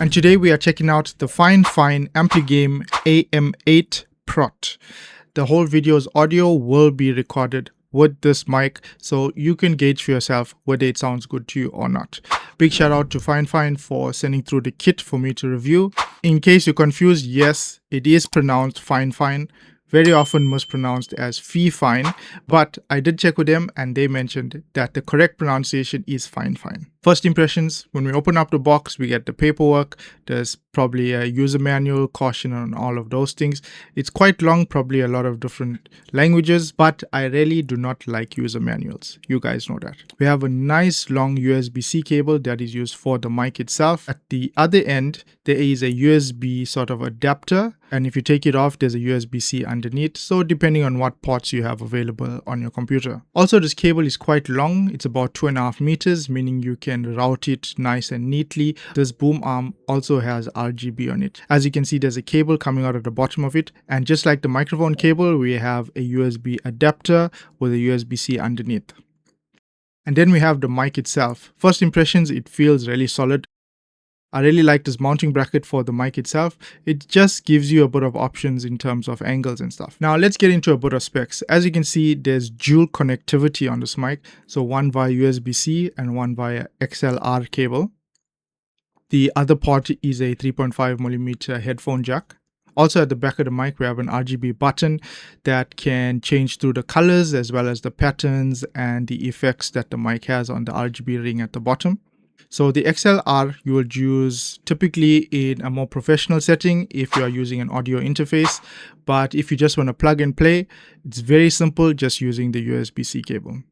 And today we are checking out the FIFINE AMPLIGAME AM8ProT. The whole video's audio will be recorded with this mic, so you can gauge for yourself whether it sounds good to you or not. Big shout out to FIFINE for sending through the kit for me to review. In case you're confused, yes, it is pronounced FIFINE, very often mispronounced as FIFINE, but I did check with them and they mentioned that the correct pronunciation is FIFINE. First impressions, when we open up the box, we get the paperwork. There's probably a user manual, caution on all of those things. It's quite long, probably a lot of different languages, but I really do not like user manuals. You guys know that. We have a nice long USB-C cable that is used for the mic itself. At the other end, there is a USB sort of adapter, and if you take it off, there's a USB-C underneath, so depending on what ports you have available on your computer. Also, this cable is quite long. It's about 2.5 meters, meaning you can route it nice and neatly. This boom arm also has RGB on it. As you can see, there's a cable coming out at the bottom of it, and just like the microphone cable, we have a USB adapter with a USB-C underneath. And then we have the mic itself. First impressions, it feels really solid. I really like this mounting bracket for the mic itself. It just gives you a bit of options in terms of angles and stuff. Now let's get into a bit of specs. As you can see, there's dual connectivity on this mic. So one via USB-C and one via XLR cable. The other port is a 3.5mm headphone jack. Also at the back of the mic, we have an RGB button that can change through the colors as well as the patterns and the effects that the mic has on the RGB ring at the bottom. So the XLR you would use typically in a more professional setting if you are using an audio interface, but if you just want to plug and play, it's very simple just using the USB-C cable.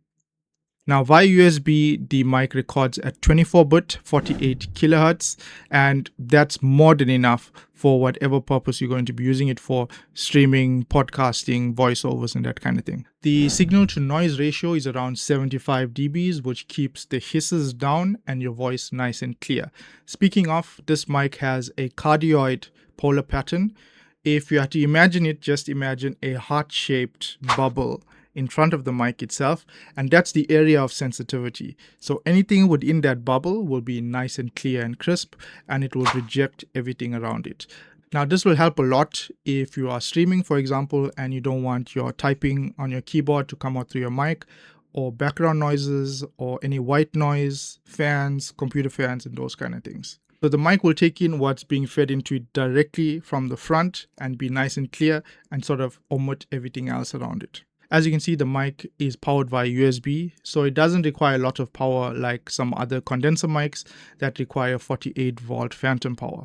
Now via USB, the mic records at 24-bit, 48 kilohertz, and that's more than enough for whatever purpose you're going to be using it for: streaming, podcasting, voiceovers, and that kind of thing. The signal to noise ratio is around 75 dBs, which keeps the hisses down and your voice nice and clear. Speaking of, this mic has a cardioid polar pattern. If you have to imagine it, just imagine a heart-shaped bubble in front of the mic itself, and that's the area of sensitivity. So anything within that bubble will be nice and clear and crisp, and it will reject everything around it. Now this will help a lot if you are streaming, for example, and you don't want your typing on your keyboard to come out through your mic, or background noises, or any white noise, fans, computer fans, and those kind of things. So the mic will take in what's being fed into it directly from the front and be nice and clear and sort of omit everything else around it. As you can see, the mic is powered via USB, so it doesn't require a lot of power like some other condenser mics that require 48-volt phantom power.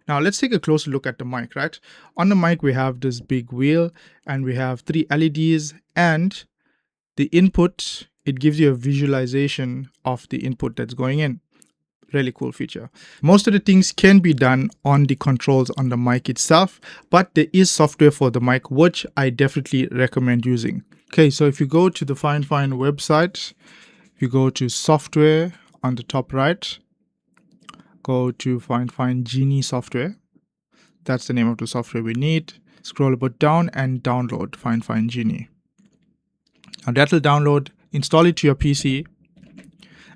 Now let's take a closer look at the mic, right? On the mic, we have this big wheel and we have 3 LEDs, and the input, it gives you a visualization of the input that's going in. Really cool feature. Most of the things can be done on the controls on the mic itself, but there is software for the mic which I definitely recommend using. Okay, so if you go to the FIFINE website, you go to software on the top right, go to FIFINE Genie software. That's the name of the software we need. Scroll a bit down and download FIFINE Genie. Now that will download, install it to your PC,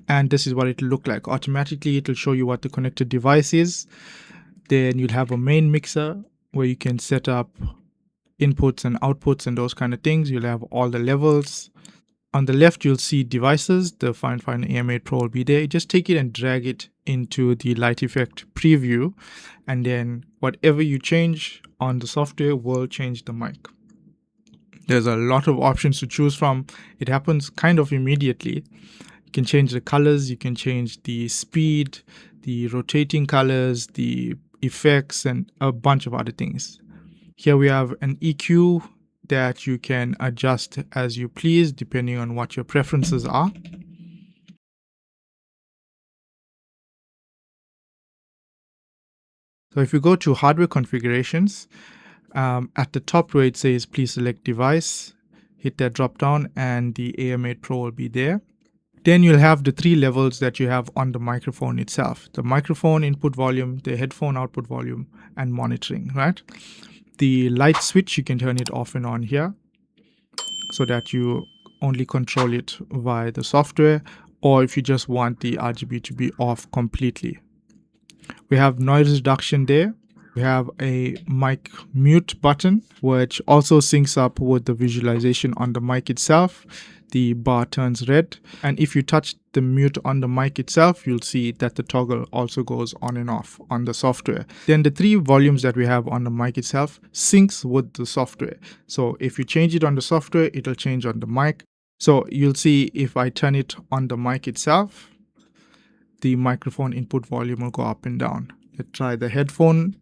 and this is what it will look like. Automatically, it will show you what the connected device is. Then you'll have a main mixer where you can set up inputs and outputs and those kind of things. You'll have all the levels. On the left, you'll see devices. The FIFINE AM8PRO will be there. Just take it and drag it into the light effect preview, and then whatever you change on the software will change the mic. There's a lot of options to choose from. It happens kind of immediately. You can change the colors, you can change the speed, the rotating colors, the effects, and a bunch of other things. Here we have an EQ that you can adjust as you please depending on what your preferences are. So if you go to hardware configurations, at the top where it says please select device, hit that drop down and the AM8PRO will be there. Then you'll have the 3 levels that you have on the microphone itself: the microphone input volume, the headphone output volume, and monitoring, right? The light switch, you can turn it off and on here so that you only control it via the software, or if you just want the RGB to be off completely. We have noise reduction there. We have a mic mute button, which also syncs up with the visualization on the mic itself. The bar turns red, and if you touch the mute on the mic itself, you'll see that the toggle also goes on and off on the software. Then the 3 volumes that we have on the mic itself syncs with the software. So if you change it on the software, it'll change on the mic. So you'll see if I turn it on the mic itself, the microphone input volume will go up and down. Let's try the headphone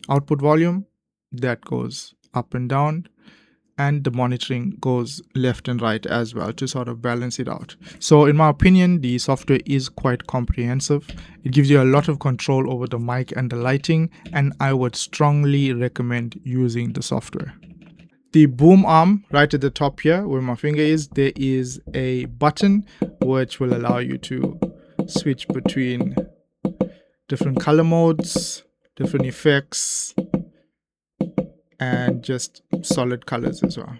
output volume. That goes up and down, and the monitoring goes left and right as well to sort of balance it out. So in my opinion, the software is quite comprehensive. It gives you a lot of control over the mic and the lighting, and I would strongly recommend using the software. The boom arm right at the top here where my finger is, there is a button which will allow you to switch between different color modes, different effects, and just solid colors as well.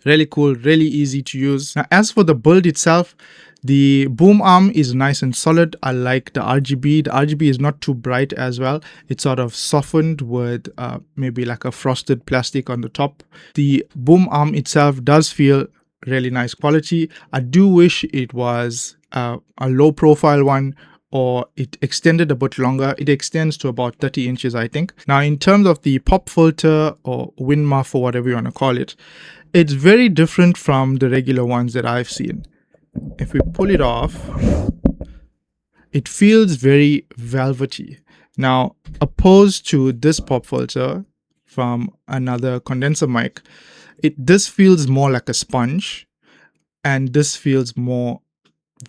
Really cool, really easy to use. Now, as for the build itself, the boom arm is nice and solid. I like the RGB. The RGB is not too bright as well. It's sort of softened with maybe like a frosted plastic on the top. The boom arm itself does feel really nice quality. I do wish it was a low profile one, or it extended a bit longer. It extends to about 30 inches, I think. Now, in terms of the pop filter or wind muff or whatever you want to call it, it's very different from the regular ones that I've seen. If we pull it off, it feels very velvety. Now, opposed to this pop filter from another condenser mic, this feels more like a sponge, and this feels more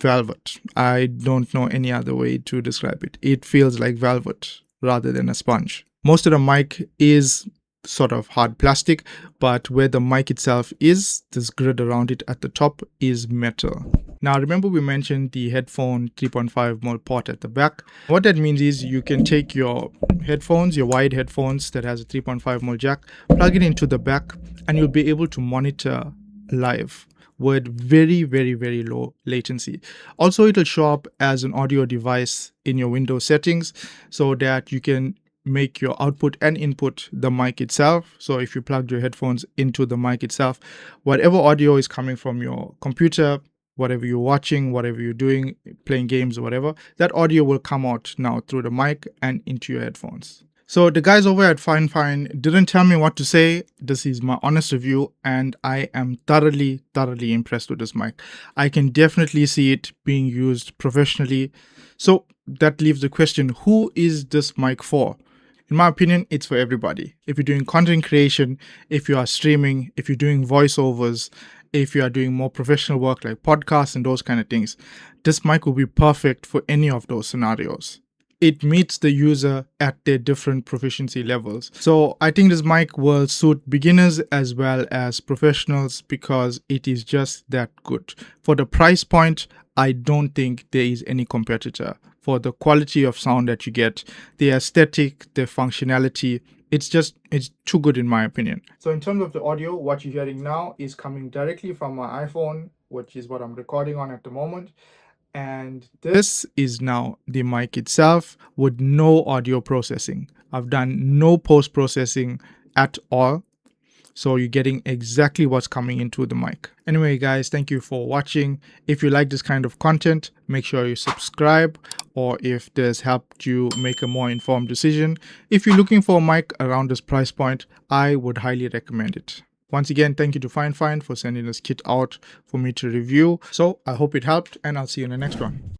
velvet. I don't know any other way to describe it. It feels like velvet rather than a sponge. Most of the mic is sort of hard plastic, but where the mic itself is, this grid around it at the top is metal. Now, remember we mentioned the headphone 3.5mm port at the back. What that means is you can take your headphones, your wired headphones that has a 3.5mm jack, plug it into the back, and you'll be able to monitor live with very, very, very low latency. Also, it'll show up as an audio device in your Windows settings so that you can make your output and input the mic itself. So if you plug your headphones into the mic itself, whatever audio is coming from your computer, whatever you're watching, whatever you're doing, playing games or whatever, that audio will come out now through the mic and into your headphones. So the guys over at FIFINE didn't tell me what to say. This is my honest review, and I am thoroughly impressed with this mic. I can definitely see it being used professionally. So that leaves the question, who is this mic for? In my opinion, it's for everybody. If you're doing content creation, if you are streaming, if you're doing voiceovers, if you are doing more professional work like podcasts and those kind of things, this mic will be perfect for any of those scenarios. It meets the user at their different proficiency levels. So I think this mic will suit beginners as well as professionals because it is just that good. For the price point, I don't think there is any competitor. For the quality of sound that you get, the aesthetic, the functionality, it's too good in my opinion. So in terms of the audio, what you're hearing now is coming directly from my iPhone, which is what I'm recording on at the moment. And this is now the mic itself with no audio processing. I've done no post-processing at all. So you're getting exactly what's coming into the mic. Anyway, guys, thank you for watching. If you like this kind of content, make sure you subscribe, or if this helped you make a more informed decision. If you're looking for a mic around this price point, I would highly recommend it. Once again, thank you to FIFINE for sending this kit out for me to review. So I hope it helped, and I'll see you in the next one.